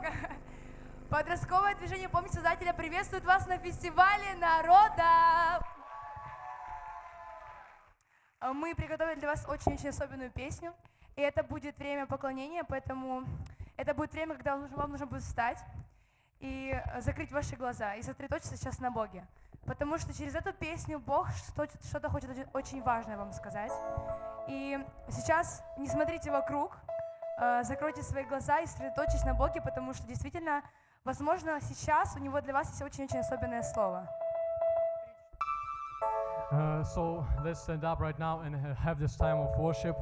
Бога. Подростковое движение «Помни Создателя» приветствует вас на фестивале народов. Мы приготовили для вас очень-очень особенную песню, и это будет время поклонения, поэтому это будет время, когда вам нужно будет встать и закрыть ваши глаза и сосредоточиться сейчас на Боге. Потому что через эту песню Бог что-то хочет очень важное вам сказать. И сейчас не смотрите вокруг, закройте свои глаза и сосредоточьтесь на Боге, потому что действительно, возможно, сейчас у Него для вас есть очень-очень особенное слово. So let's stand up right now and have this time of worship,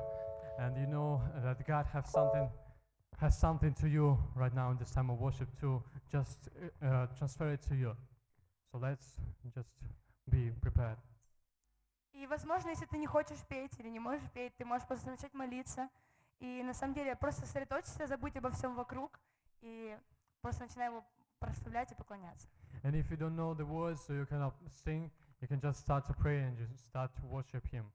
and you know that God has something to you right now in this time of worship to just transfer it to you. So let's just be prepared. И, возможно, если ты не хочешь петь или не можешь петь, ты можешь просто начать молиться. И на самом деле просто сосредоточься, забудь обо всем вокруг и просто начинай Его прославлять и поклоняться. And if you don't know the words, so you cannot sing, you can just start to pray and just start to worship Him.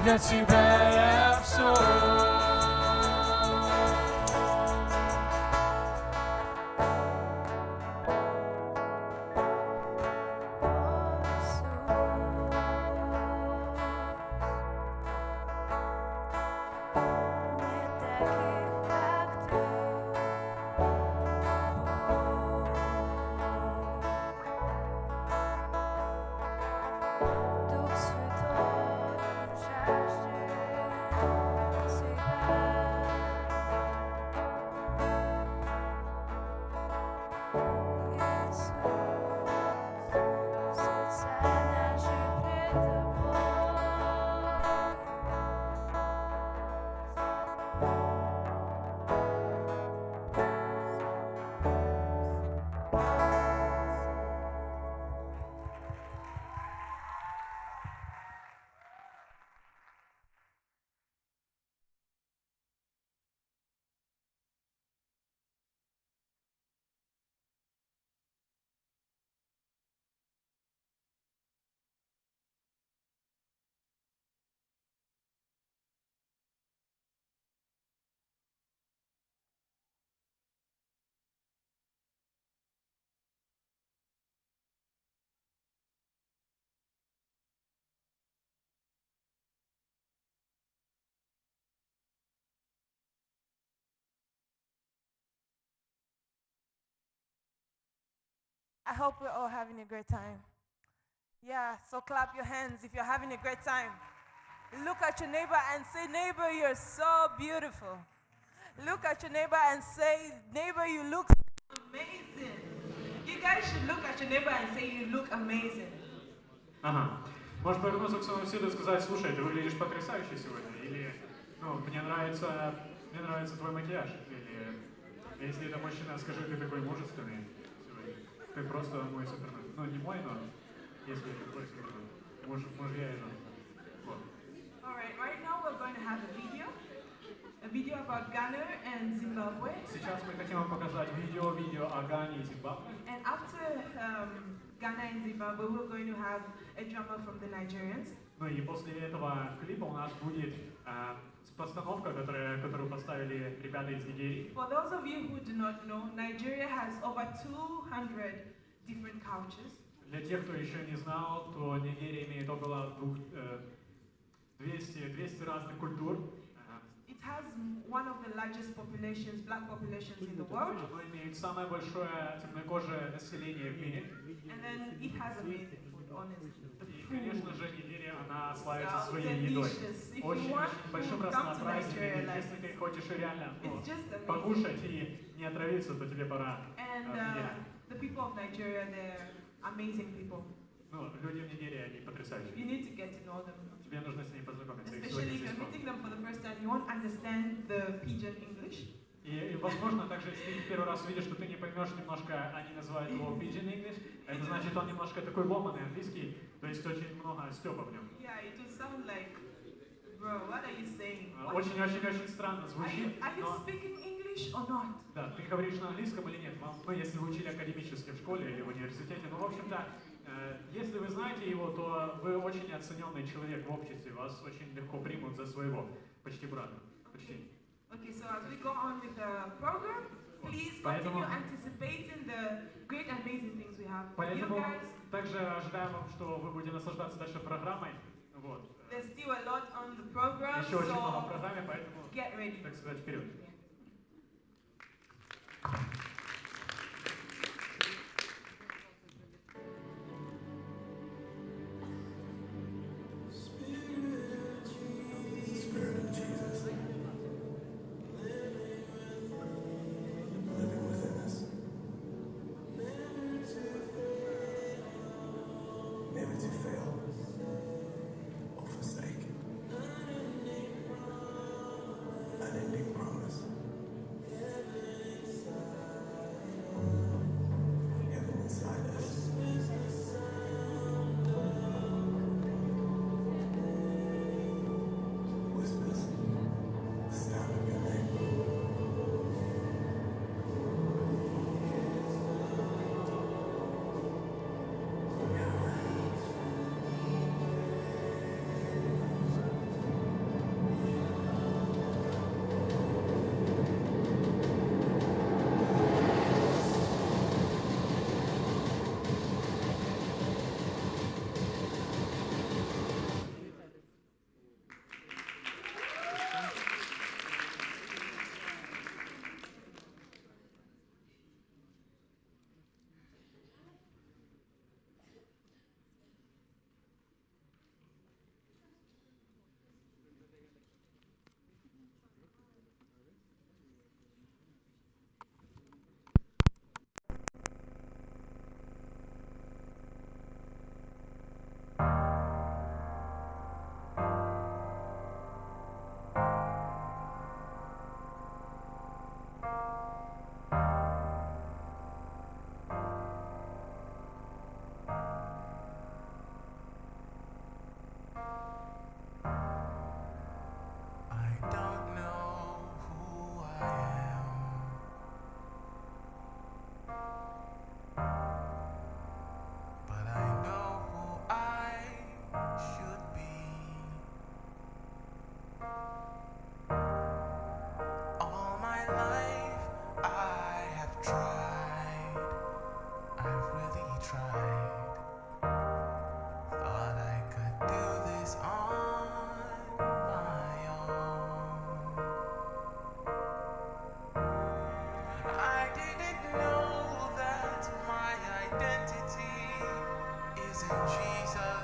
для тебя я все. I hope we're all having a great time. Yeah, so clap your hands if you're having a great time. Look at your neighbor and say, neighbor, you're so beautiful. Look at your neighbor and say, neighbor, you look amazing. You guys should look at your neighbor and say, you look amazing. Ага. Можешь повернуться к своему соседу и сказать: слушай, ты выглядишь потрясающе сегодня. Или, ну, мне нравится твой макияж. Или, если это мужчина, скажи, ты такой мужественный сегодня. Ты просто мой супермен. Ну, не мой, но если это твой супермен. Мужья и жены. Вот. Alright, right now we're going to have a video about Ghana and Zimbabwe. Сейчас мы хотим вам показать видео о Гане и Зимбабве. And after Ghana and Zimbabwe, we're going to have a drama from the Nigerians. Ну и после этого клипа у нас будет постановка, которую поставили ребята из Нигерии. For those of you who do not know, Nigeria has over 200 different cultures. Для тех, кто еще не знал, то Нигерия имеет около 200 разных культур. It has one of the largest populations, black populations in the world. Оно имеет самое большое темнокожее население в мире. And then it has amazing food, honestly. The И, food конечно же, Нигерия, она славится so своей едой. delicious. If you Очень want большим food, come to разнообразием. Nigeria. И Like, если ты хочешь реально it's just amazing. покушать и не отравиться, то тебе пора в And Нигерию. the people of Nigeria, they're amazing people. Ну, люди в Нигерии, они потрясающие. You need to get to know them. Тебе нужно с ней познакомиться. Их Especially сегодня if здесь you're много. meeting them for the first time, you won't understand the pidgin English. И, возможно, также, если ты их первый раз видишь, что ты не поймешь немножко, они называют его pidgin English, это значит, он немножко такой ломаный английский, то есть очень много стёба в нем. Yeah, it will sound like, bro, what are you saying? Очень-очень-очень странно звучит, Are you но... speaking English or not? Да, ты говоришь на английском или нет? Ну, если вы учили академически в школе или в университете, ну, в общем-то, если вы знаете его, то вы очень оцененный человек в обществе, вас очень легко примут за своего, почти брата, почти. Okay, so as we go on with the program, please continue anticipating the great amazing things we have for you Поэтому guys. также ожидаем, что вы будете наслаждаться дальше программой. Вот. There's still a lot on the program, Еще очень много в so программе, поэтому, get ready. так сказать, вперед. Spirit of Jesus, living within us. Never to fail or forsake. Unending promise.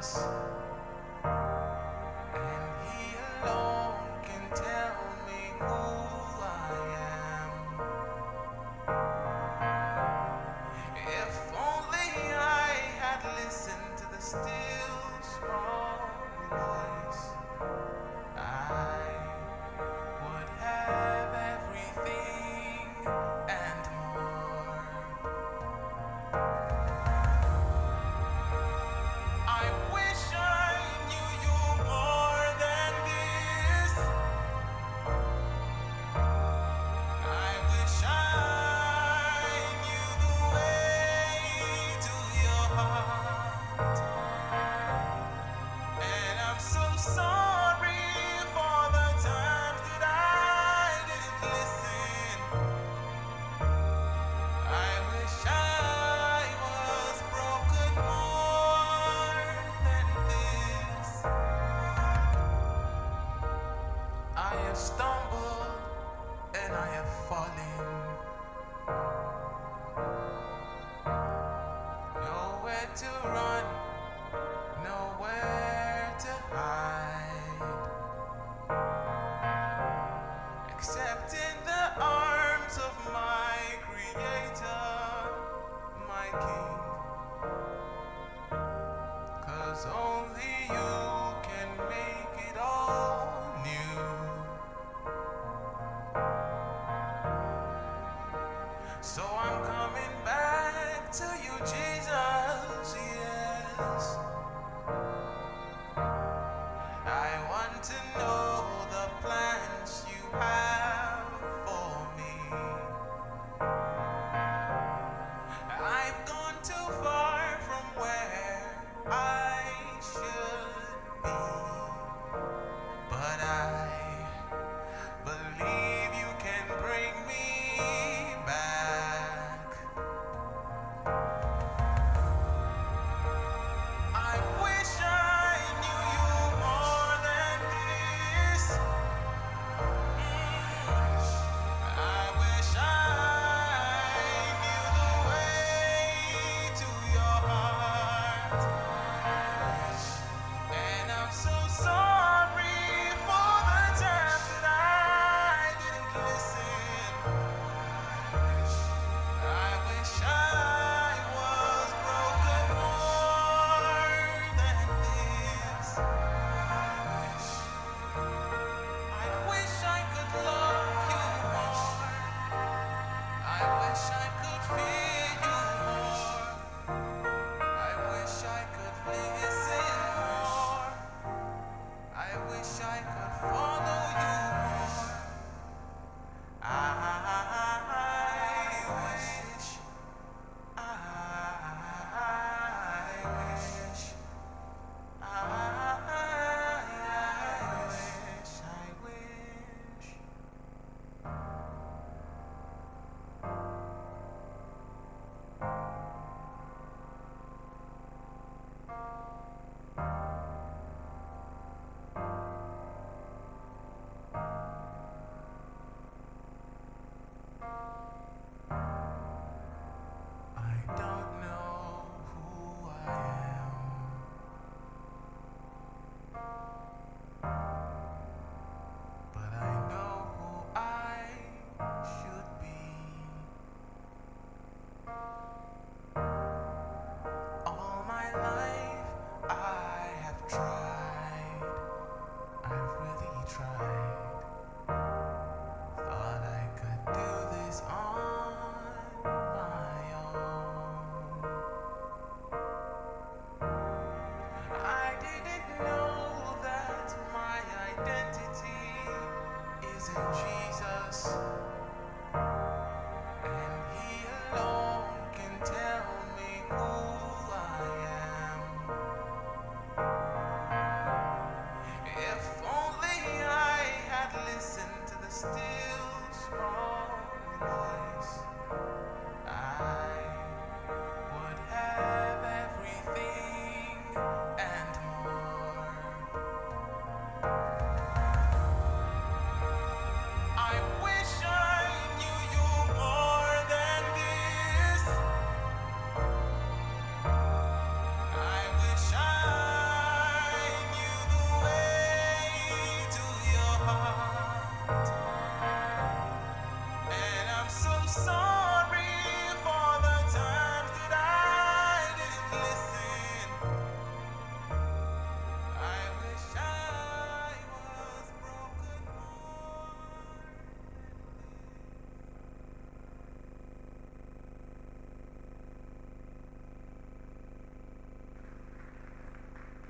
voice, and He alone can tell me who I am. If only I had listened to the still small voice, I would have everything and more. I wish I knew you more than this. I wish I knew the way to your heart. And I'm so sorry for the times that I didn't listen. I wish I was broken more than this. I have stumbled and I have fallen. Nowhere to run, nowhere to hide, except in the arms of my Creator, my King. 'Cause only you can make it all new. So I'm coming back to you, Jesus, yes. I want to know the plans you have for me. I've gone too far from where I should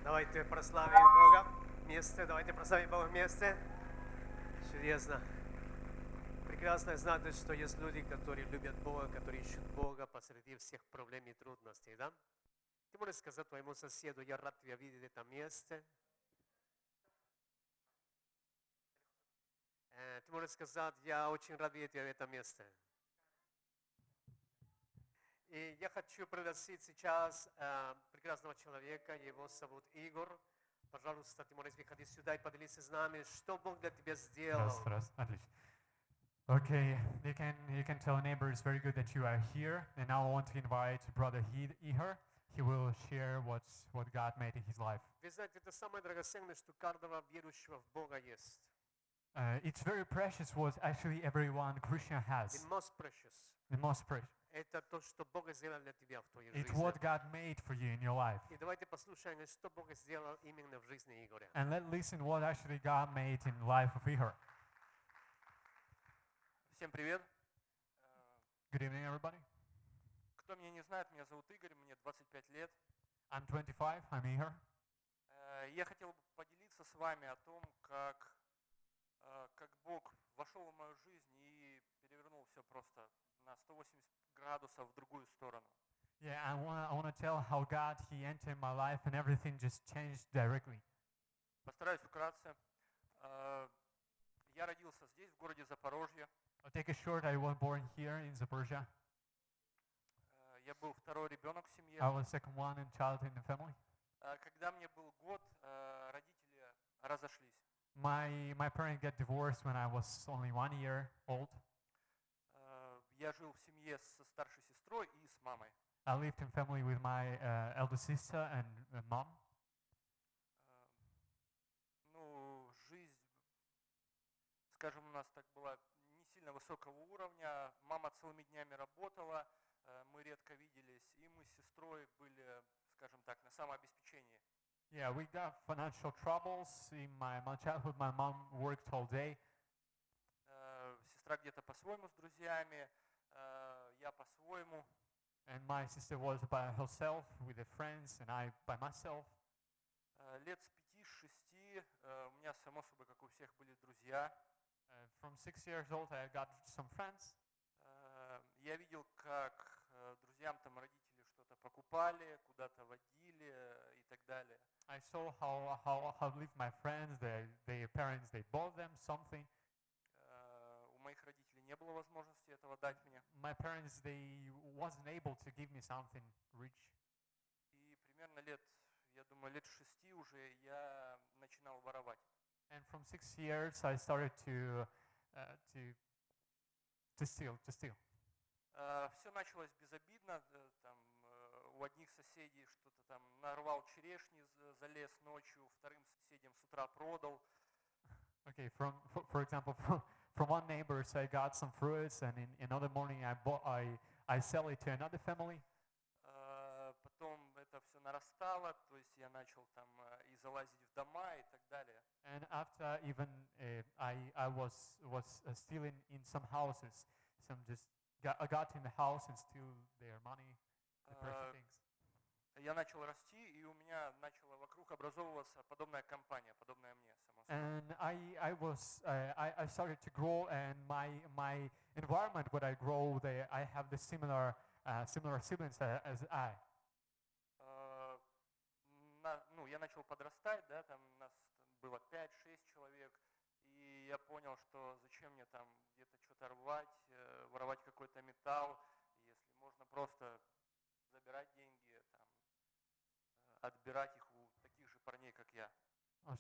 Давайте прославим Бога вместе. Давайте прославим Бога вместе. Чудесно. Прекрасно знать, что есть люди, которые любят Бога, которые ищут Бога посреди всех проблем и трудностей, да? Ты можешь сказать твоему соседу: я рад тебя видеть в этом месте. Ты можешь сказать: я очень рад видеть тебя в этом месте. И я хочу пригласить сейчас прекрасного человека, его зовут Игорь. Пожалуйста, ты можешь выходить сюда и поделиться с нами, что Бог для тебя сделал. Раз, отлично. Okay, you can tell a neighbor it's very good that you are here. And now I want to invite Brother Ihar. He will share what God made in his life. Вы знаете, это самое драгоценное, что каждого верующего в Бога есть. It's very precious what actually everyone Christian The has. most precious. The most precious. Это то, что Бог сделал для тебя в твоей It's жизни. what God made for you in your life. И давайте послушаем, что Бог сделал именно в жизни Игоря. And let's listen what actually God made in the life of Ihar. Всем привет. Good evening, everybody. Кто меня не знает, меня зовут Игорь, мне 25 лет. I'm 25. I'm Ihar. Я хотел бы поделиться с вами о том, как Бог вошел в мою жизнь и перевернул все просто на 180 градусов в другую сторону. Yeah, I want to tell how God He entered my life and everything just changed directly. Постараюсь вкратце. Я родился здесь, в городе Запорожье. I'll take it short. I was born here in Zaporizhia. Я был второй ребенок в семье. I was second one in child in the family. Когда мне был год, родители разошлись. My parents got divorced when I was only 1 year old. Я жил в семье со старшей сестрой и с мамой. I lived in family with my elder sister and mom. Ну, жизнь, скажем, у нас так была не сильно высокого уровня. Мама целыми днями работала, мы редко виделись, и мы с сестрой были, скажем так, на самообеспечении. Yeah, we got financial troubles. In my childhood, my mom worked all day. Сестра где-то по-своему с друзьями, я по-своему. And my sister was by herself with her friends, and I by myself. Лет с 5-6 у меня, само собой, как у всех, были друзья. From 6 years old, I got some friends. Я видел, как друзьям там родители что-то покупали, куда-то водили и так далее. I saw how lived my friends. Their parents they bought them something. У моих родителей не было возможности этого дать мне. My parents they wasn't able to give me something rich. И примерно я думаю, лет 6 уже я начинал воровать. And from 6 years, I started to steal. Все началось безобидно. Там, у одних соседей что-то там нарвал черешни, залез ночью, вторым соседям с утра продал. Okay, for example, from one neighbor, so I got some fruits, and in another morning I sell it to another family. Потом это все нарастало, то есть я начал там и залазить в дома и так далее. And after even I was stealing in some houses, I got in the house and steal their money, the precious things. Я начал расти, и у меня начала вокруг образовываться подобная компания, подобная мне, само собой. And I started to grow, and my environment where I grow, I have the similar siblings as I. Я начал подрастать, да, там нас было 5-6 человек, и я понял, что зачем мне там где-то что-то рвать, воровать какой-то металл, если можно просто забирать деньги, там, отбирать их у таких же парней, как я.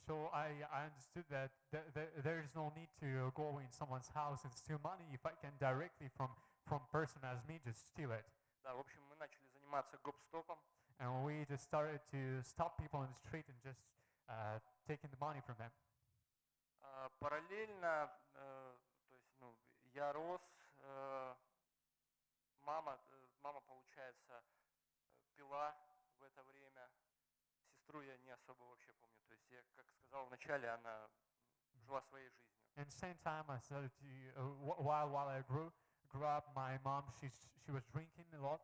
So I understood that there is no need to go in someone's house and steal money if I can directly from person as me just steal it. Да, в общем, мы начали заниматься гоп-стопом. And we just started to stop people on the street and just taking the money from them. Параллельно, то есть, я рос, мама, получается, пила в это время. Сестру я не особо вообще помню. То есть я, как сказал вначале, она жила своей жизнью. And same time I started to while I grew up, my mom she was drinking a lot.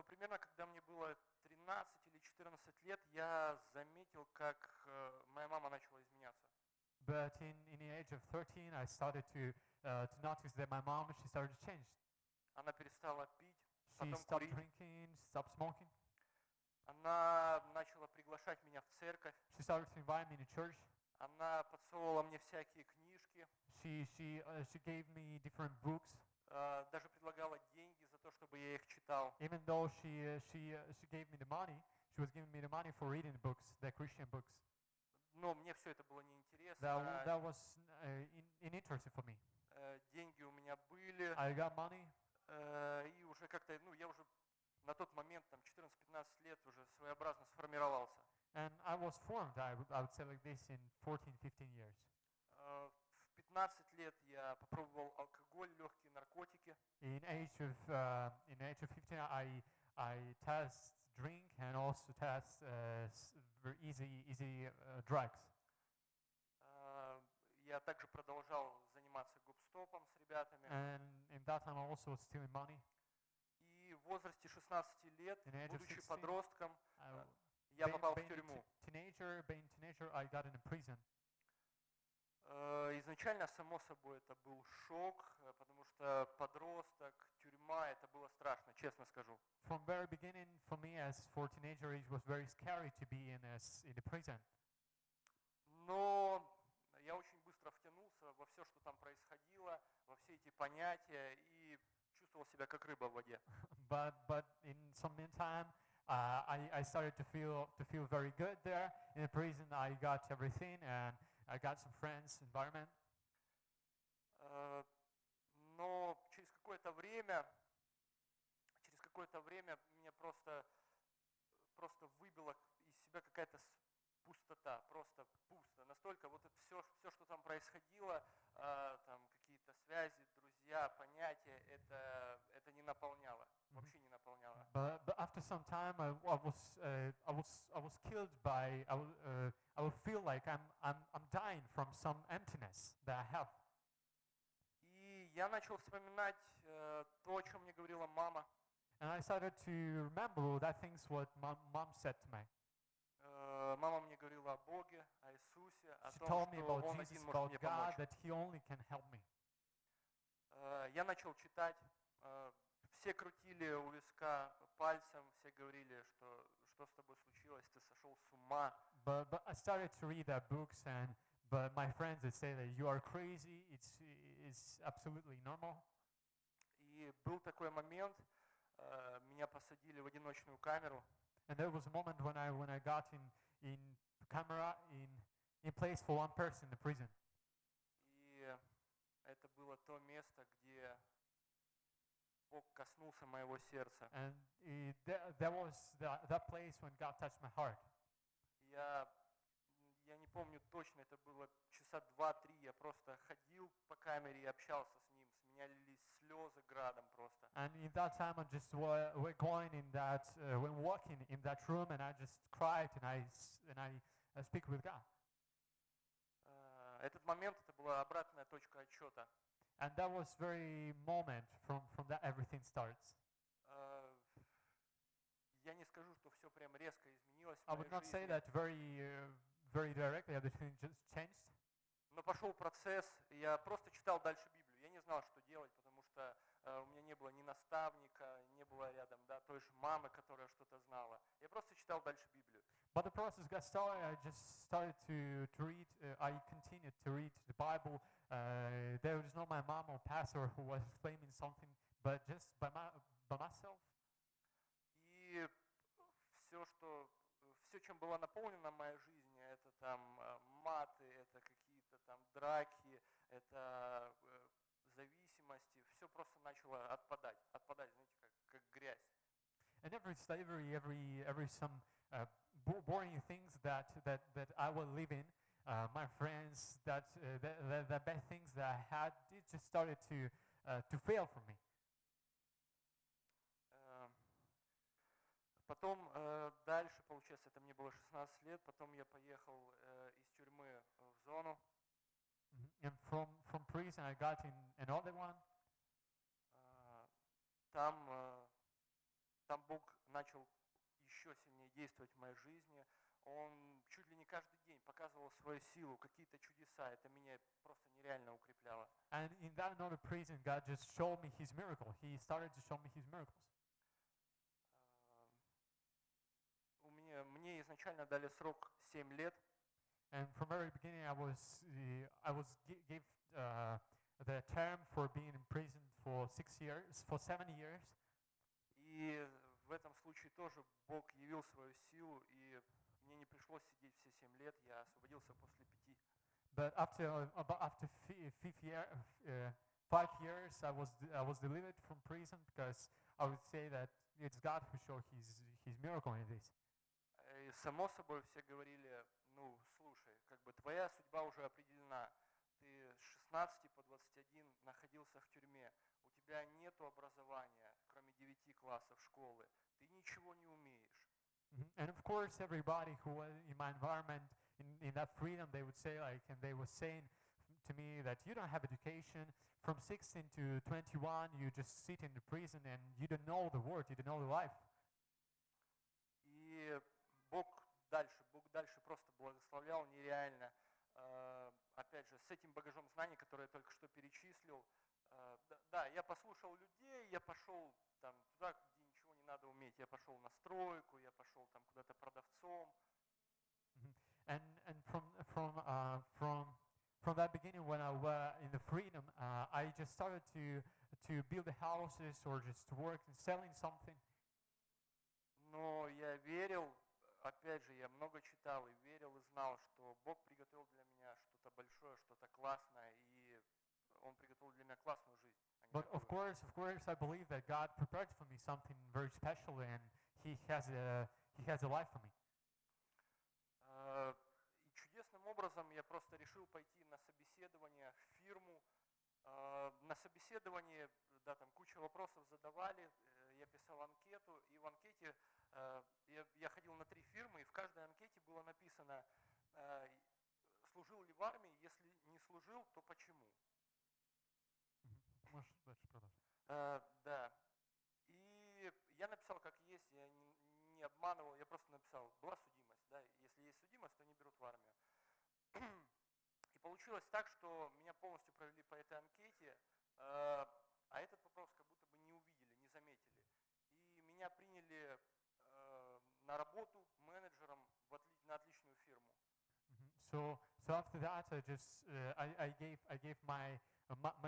Примерно, когда мне было 13 или 14 лет, я заметил, как моя мама начала изменяться. But in the age of 13, I started to notice that my mom, she started to change. Она перестала пить, She потом stopped курить. drinking, stopped smoking. Она начала приглашать меня в церковь. She started to invite me to church. Она подсовывала мне всякие книжки. She gave me different books. Даже предлагала деньги за то, чтобы я их читал. Even though she gave me the money, she was giving me the money for reading the books, the Christian books. Но мне все это было неинтересно. That was uninteresting for me. Деньги у меня были. I got money. И уже как-то, я уже на тот момент, там, 14-15 лет уже своеобразно сформировался. And I was formed, I would say like this, in 14-15 years. В 15 лет я попробовал алкоголь, легкие наркотики. In age of 15, I test drink and also test very easy drugs. Я также продолжал заниматься гоп-стопом с ребятами. And in that time I also was stealing money. И в возрасте 16 лет, In the age of будучи 16, подростком, I- я попал в being тюрьму. being teenager, I got in prison. Изначально, само собой, это был шок, потому что подросток, тюрьма, это было страшно, честно скажу. From very beginning, for me as for teenager, it was very scary to be in the prison. Но я очень быстро втянулся во все, что там происходило, во все эти понятия, и чувствовал себя как рыба в воде. But in some meantime, I started to feel very good there in the prison. I got everything, and I got some friends, environment. Но через какое-то время меня просто выбила из себя какая-то пустота, просто пусто. Настолько вот это все, что там происходило, там какие-то связи, друзья, понятия, это не наполняло, вообще не наполняло. But after some time, I was killed by. I would feel like I'm dying from some emptiness that I have. И я начал вспоминать то, о чем мне говорила мама. And I started to remember that things what my mom said to me. Мама мне говорила о Боге, о Иисусе, о She том, told me что about Он Jesus, один может about мне God, помочь. that He only can help me. Я начал читать. Все крутили у виска пальцем, все говорили, что с тобой случилось, ты сошел с ума. But I started to read their books, but my friends would say that you are crazy. It's absolutely normal. И был такой момент, меня посадили в одиночную камеру. And there was a moment when I got in camera in place for one person in the prison. И это было то место, где Бог коснулся моего сердца. And that was that place when God touched my heart. Я не помню точно, это было часа 2-3, я просто ходил по камере и общался с ним, с меня лились слезы градом просто. And in that time, I just we're going in that when walking in that room, and I just cried and I speak with God. Этот момент, это была обратная точка отсчета. And that was very moment from that everything starts. Я не скажу, что все прям резко изменилось в I моей would not say жизни, that very directly everything just changed. но пошел процесс, и я просто читал дальше Библию. Я не знал, что делать, потому что у меня не было ни наставника, не было рядом, той же мамы, которая что-то знала. Я просто читал дальше Библию. But the process got started. I just started to read. I continued to read the Bible. There was not my mom or pastor who was explaining something, but just by myself. И все, чем была наполнена моя жизнь, это там маты, это какие-то там драки, это зависимости, все просто начало отпадать, знаете, как грязь. And every slavery, every some boring things that I was living, my friends, the bad things that I had, it just started to fail for me. Потом дальше, получается, это мне было 16 лет, потом я поехал из тюрьмы в зону. And from prison, I got in another one. Там Бог начал еще сильнее действовать в моей жизни. Он чуть ли не каждый день показывал свою силу, какие-то чудеса. Это меня просто нереально укрепляло. And in that another prison, God just showed me His miracle. He started to show me His miracles. Мне изначально дали срок 7 лет. And from very beginning, I was gave the term for being in prison for 7 years. И в этом случае тоже Бог явил свою силу, и мне не пришлось сидеть все 7 лет, я освободился после 5. But after 5 years, I was delivered from prison because I would say that it's God who showed His miracle in this. И само собой все говорили, ну, слушай, как бы твоя судьба уже определена. Ты с 16 по 21 находился в тюрьме, у тебя нету образования, кроме 9 классов школы, ты ничего не умеешь. And of course, everybody who was in my environment, in that freedom, they would say and they were saying to me that you don't have education. From 16 to 21, you just sit in the prison and you don't know the word, you don't know the life. И Бог дальше просто благословлял нереально. Опять же, с этим багажом знаний, который я только что перечислил. Да, я послушал людей, я пошел там туда, где ничего не надо уметь. Я пошел на стройку, я пошел там куда-то продавцом. And from that beginning, when I was in the freedom, I just started to build the houses or just to work and selling something. Но я верил, опять же, я много читал и верил и знал, что Бог приготовил для меня что-то большое, что-то классное, и Он приготовил для меня классную жизнь. But of course, I believe that God prepared for me something very special, and He has a life for me. И чудесным образом я просто решил пойти на собеседование в фирму. На собеседовании, да, там куча вопросов задавали, я писал анкету, и в анкете я ходил на 3 фирмы, и в каждой анкете было написано, служил ли в армии, если не служил, то почему. Можешь дальше продолжить. Да. И я написал как есть, я не обманывал, я просто написал, была судимость, да, если есть судимость, то не берут в армию. И получилось так, что меня полностью провели по этой анкете, а этот вопрос как будто бы не увидели, не заметили. И меня приняли на работу менеджером на отличную фирму. So after that, I gave my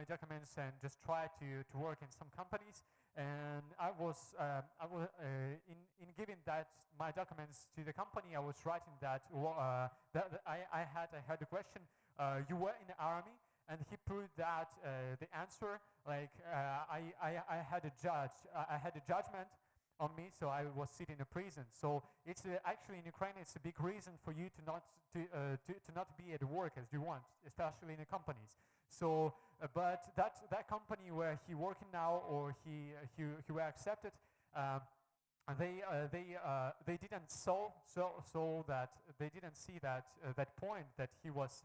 documents and just tried to work in some companies. And I was in giving my documents to the company, I was writing that I had a question. You were in the army, and he put that the answer like I had a judgment on me, so I was sitting in a prison. So it's actually in Ukraine, it's a big reason for you to not be at work as you want, especially in the companies. So, but that company where he working now, or he were accepted, they didn't so that they didn't see that point that he was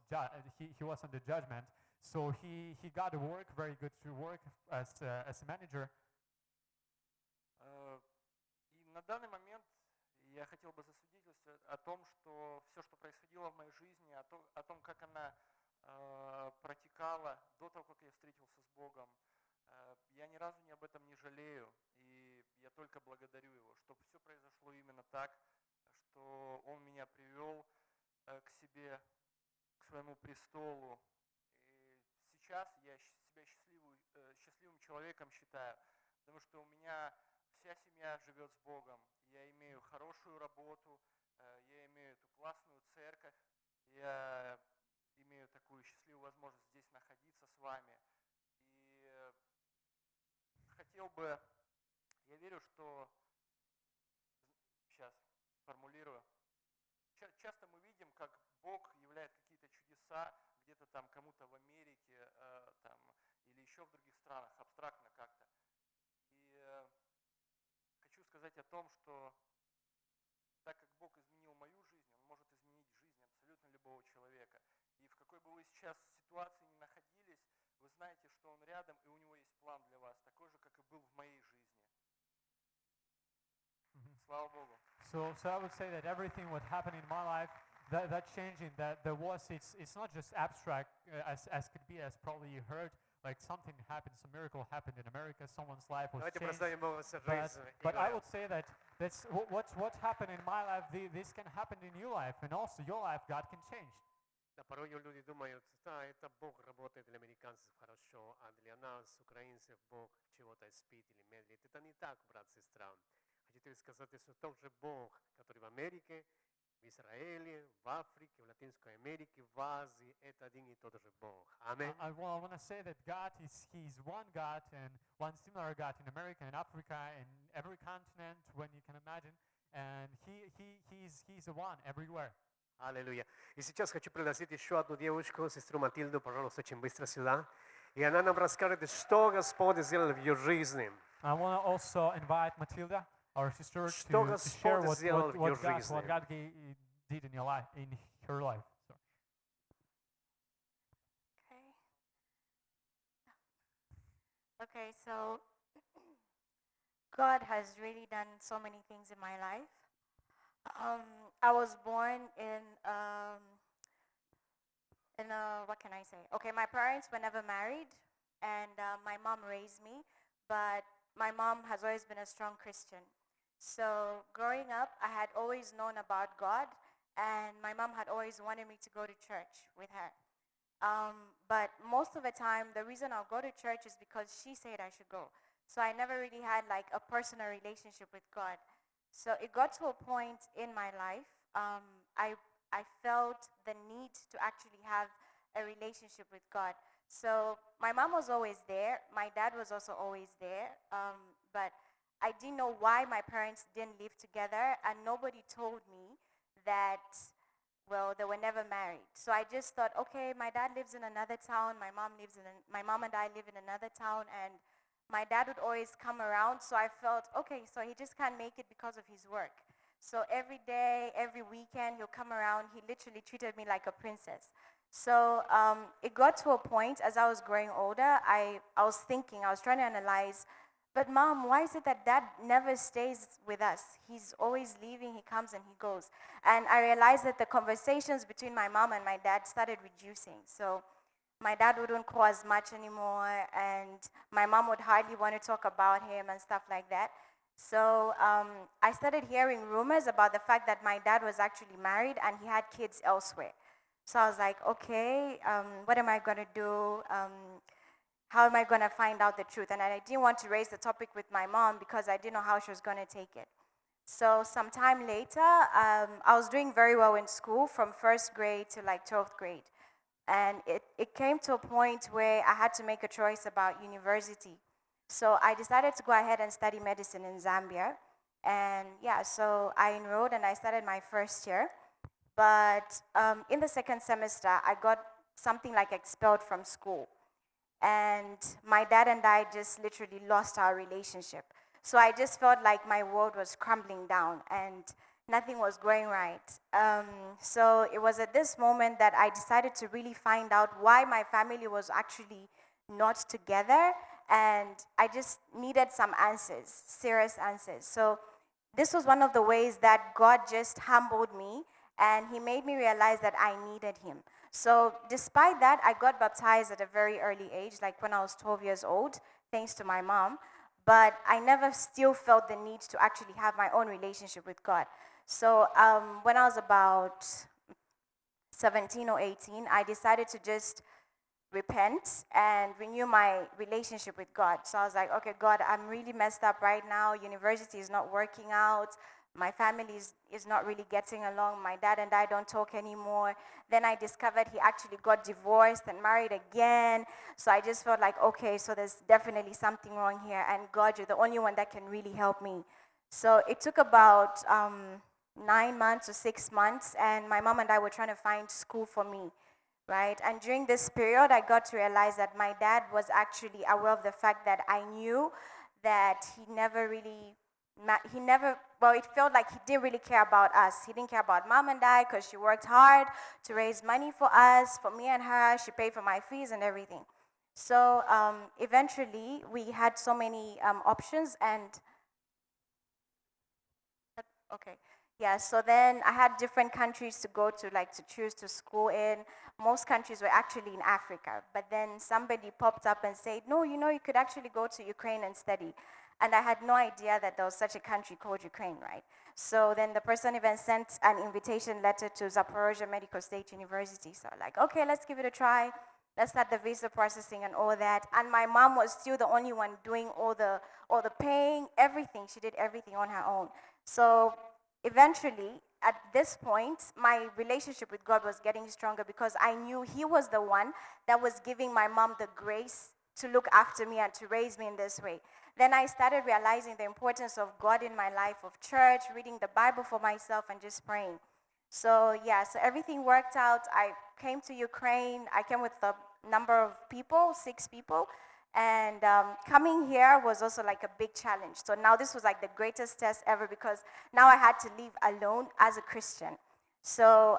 under judgment. So he got to work, very good to work as a manager. И на данный момент я хотел бы засвидетельствовать о том, что все, что происходило в моей жизни, о том, как она протекала до того, как я встретился с Богом, я ни разу об этом не жалею, и я только благодарю Его, что все произошло именно так, что Он меня привел к себе, к своему престолу. И сейчас я себя счастливым человеком считаю, потому что у меня вся семья живет с Богом, я имею хорошую работу, я имею эту классную церковь, я имею такую счастливую возможность здесь находиться с вами. И я верю, что, сейчас сформулирую, часто мы видим, как Бог являет какие-то чудеса где-то там кому-то в Америке или еще в других странах, абстрактно как-то. И хочу сказать о том, что так как Бог изменил мою жизнь, Он может изменить жизнь абсолютно любого человека. И в какой бы вы сейчас ситуации ни находились, вы знаете, что Он рядом, и у Него есть план для вас, такой же, как и был в моей жизни. Слава Богу. So I would say that everything what happened in my life, that changing, that there was, it's not just abstract as could be, as probably you heard, like something happened, some miracle happened in America, someone's life was Давайте changed. прославим Бога за жизнь. But I would say that what happened in my life, this can happen in your life, and also your life, God can change. Да, порой люди думают, да, это Бог работает для американцев хорошо, а для нас, украинцев, Бог чего-то спит или медлит. Это не так, брат, сестра. Хочу тебе сказать, что тот же Бог, который в Америке, в Израиле, в Африке, в Латинской Америке, в Азии, это один и тот же Бог. Аминь. I want to say that God He's one God and one similar God in America and Africa and every continent when you can imagine, and He's the one everywhere. Аллилуйя. И сейчас хочу пригласить еще одну девушку, сестру Матильду, пожалуйста, очень быстро сюда. И она нам расскажет, что Господь сделал в ее жизни. I want to also invite Matilda, our sister, Что to Господь share сделал в ее what God жизни. did in your life, in her life. Sorry. Okay, so God has really done so many things in my life. I was born in what can I say? Okay, my parents were never married, and my mom raised me, but my mom has always been a strong Christian. So growing up, I had always known about God, and my mom had always wanted me to go to church with her. But most of the time, the reason I'll go to church is because she said I should go. So I never really had like a personal relationship with God. So it got to a point in my life, I felt the need to actually have a relationship with God. So my mom was always there. My dad was also always there. But I didn't know why my parents didn't live together, and nobody told me that, well, they were never married. So I just thought, okay, my dad lives in another town, my mom and I live in another town, and my dad would always come around, so I felt, okay, so he just can't make it because of his work. So every day, every weekend, he'll come around. He literally treated me like a princess. So it got to a point, as I was growing older, I was trying to analyze, but Mom, why is it that Dad never stays with us? He's always leaving, he comes and he goes. And I realized that the conversations between my mom and my dad started reducing. So my dad wouldn't call as much anymore, and my mom would hardly want to talk about him and stuff like that. So I started hearing rumors about the fact that my dad was actually married and he had kids elsewhere. So I was like, okay, what am I going to do? How am I going to find out the truth? And I didn't want to raise the topic with my mom because I didn't know how she was going to take it. So sometime later, I was doing very well in school from first grade to like 12th grade. And it came to a point where I had to make a choice about university. So I decided to go ahead and study medicine in Zambia. And yeah, so I enrolled and I started my first year. But in the second semester, I got something like expelled from school. And my dad and I just literally lost our relationship. So I just felt like my world was crumbling down and nothing was going right. So it was at this moment that I decided to really find out why my family was actually not together, and I just needed some answers, serious answers. So this was one of the ways that God just humbled me, and he made me realize that I needed him. So despite that, I got baptized at a very early age, like when I was 12 years old, thanks to my mom. But I never still felt the need to actually have my own relationship with God. So when I was about 17 or 18, I decided to just repent and renew my relationship with God. So I was like, okay, God, I'm really messed up right now. University is not working out. My family is not really getting along. My dad and I don't talk anymore. Then I discovered he actually got divorced and married again. So I just felt like, okay, so there's definitely something wrong here. And God, you're the only one that can really help me. So it took about 9 months or 6 months, and my mom and I were trying to find school for me, right? And during this period, I got to realize that my dad was actually aware of the fact that I knew that it felt like he didn't really care about us. He didn't care about mom and I because she worked hard to raise money for us, for me and her. She paid for my fees and everything. So eventually, we had so many options, and okay. Yeah, so then I had different countries to go to, like to choose to school in. Most countries were actually in Africa, but then somebody popped up and said, no, you know, you could actually go to Ukraine and study. And I had no idea that there was such a country called Ukraine, right? So then the person even sent an invitation letter to Zaporozhye Medical State University. So like, okay, let's give it a try. Let's start the visa processing and all that. And my mom was still the only one doing all the paying, everything. She did everything on her own. So eventually, at this point, my relationship with God was getting stronger because I knew He was the one that was giving my mom the grace to look after me and to raise me in this way. Then I started realizing the importance of God in my life, of church, reading the Bible for myself, and just praying. So yeah, so everything worked out. I came to Ukraine. I came with a number of people, 6 people. And coming here was also like a big challenge. So now this was like the greatest test ever because now I had to live alone as a Christian. So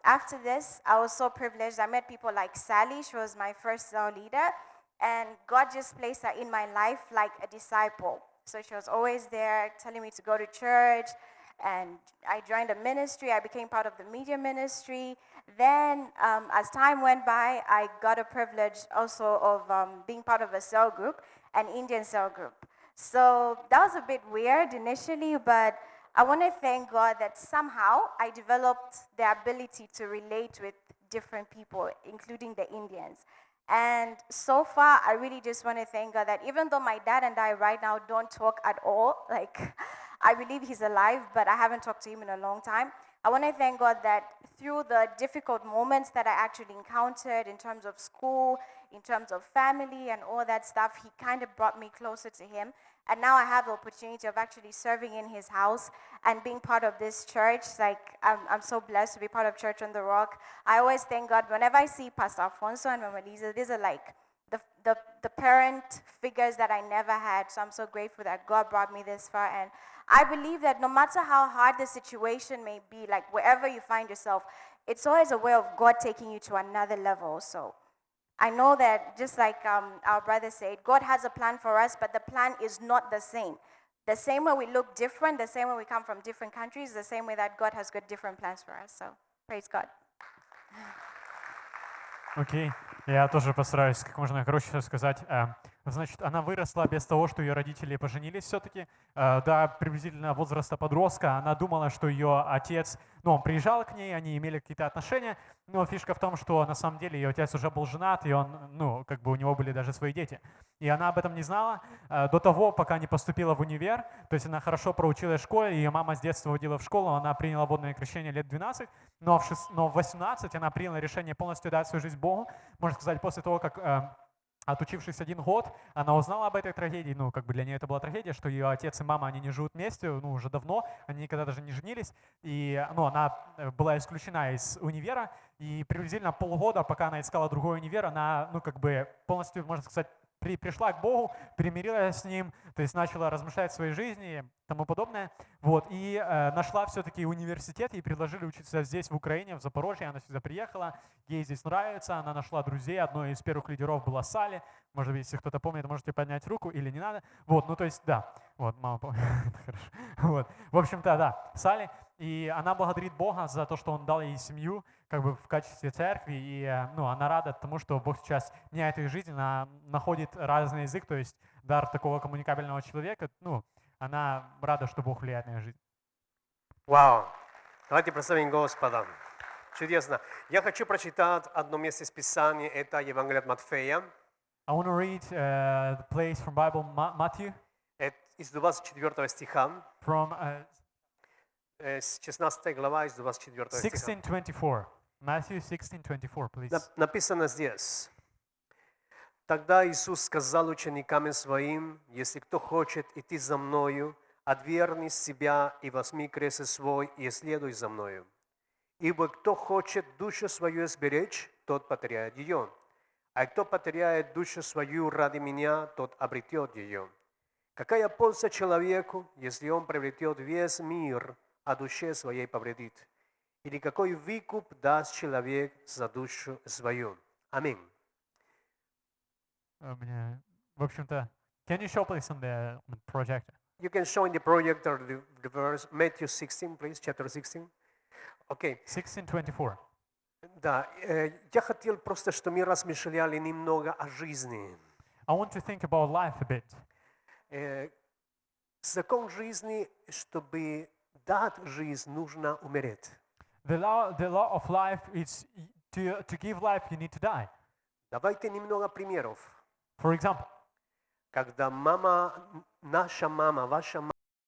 after this, I was so privileged. I met people like Sally. She was my first cell leader. And God just placed her in my life like a disciple. So she was always there telling me to go to church. And I joined a ministry. I became part of the media ministry. Then, as time went by, I got a privilege also of being part of a cell group, an Indian cell group. So that was a bit weird initially, but I want to thank God that somehow I developed the ability to relate with different people, including the Indians. And so far, I really just want to thank God that even though my dad and I right now don't talk at all, like I believe he's alive, but I haven't talked to him in a long time. I want to thank God that through the difficult moments that I actually encountered in terms of school, in terms of family and all that stuff, he kind of brought me closer to him. And now I have the opportunity of actually serving in his house and being part of this church. Like, I'm so blessed to be part of Church on the Rock. I always thank God whenever I see Pastor Alfonso and Mama Lisa, these are like the parent figures that I never had. So I'm so grateful that God brought me this far. And I believe that no matter how hard the situation may be, like wherever you find yourself, it's always a way of God taking you to another level. So I know that just like our brother said, God has a plan for us, but the plan is not the same. The same way we look different, the same way we come from different countries, the same way that God has got different plans for us. So praise God. Окей, я тоже постараюсь как можно короче все сказать. Значит, она выросла без того, что ее родители поженились все-таки. До приблизительно возраста подростка она думала, что ее отец, ну, он приезжал к ней, они имели какие-то отношения, но фишка в том, что на самом деле ее отец уже был женат, и он, ну, как бы у него были даже свои дети. И она об этом не знала до того, пока не поступила в универ. То есть она хорошо проучилась в школе, ее мама с детства водила в школу, она приняла водное крещение лет 12, но в 18 она приняла решение полностью дать свою жизнь Богу. Можно сказать, после того, как отучившись 1 год, она узнала об этой трагедии. Ну, как бы для нее это была трагедия, что ее отец и мама, они не живут вместе, ну, уже давно, они никогда даже не женились. И, ну, она была исключена из универа, и приблизительно полгода, пока она искала другой универ, она, ну, как бы полностью, можно сказать, пришла к Богу, примирилась с Ним, то есть начала размышлять в своей жизни и тому подобное. Вот, и нашла все-таки университет, ей предложили учиться здесь, в Украине, в Запорожье, она сюда приехала, ей здесь нравится, она нашла друзей, одной из первых лидеров была Сали, может быть, если кто-то помнит, можете поднять руку или не надо. Вот, ну то есть, да, вот, мама помнит, хорошо. Вот, в общем-то, да, Сали, и она благодарит Бога за то, что Он дал ей семью, как бы в качестве церкви, и ну, она рада тому, что Бог сейчас меняет ее жизнь, она находит разный язык, то есть дар такого коммуникабельного человека, ну, она рада, что Бог влияет на ее жизнь. Вау! Давайте прославим Господа. Чудесно. Я хочу прочитать одно место из Писания, это Евангелие от Матфея. I want to read the place from Bible Matthew. Из 24 стиха. From 16 глава из 24 стиха. 16:24. Matthew 16:24, please. Написано здесь. Тогда Иисус сказал ученикам своим: если кто хочет идти за мною, отвергни себя и возьми крест свой и следуй за мною. Ибо кто хочет душу свою сберечь, тот потеряет ее. А кто потеряет душу свою ради меня, тот обретет ее. Какая польза человеку, если он приобретет весь мир, а душе своей повредит? Или какой выкуп даст человек за душу свою? Аминь. В общем-то, can you show please on the projector? You can show in the projector the verse, Matthew 16, please, chapter 16. Окей. 16:24. Да, я хотел просто, чтобы мы размышляли немного о жизни. I want to think about life a bit. Закон жизни, чтобы дать жизнь, нужно умереть. The law of life is to give life, you need to die. Давайте немного примеров. For example, Когда мама, наша мама, ваша мама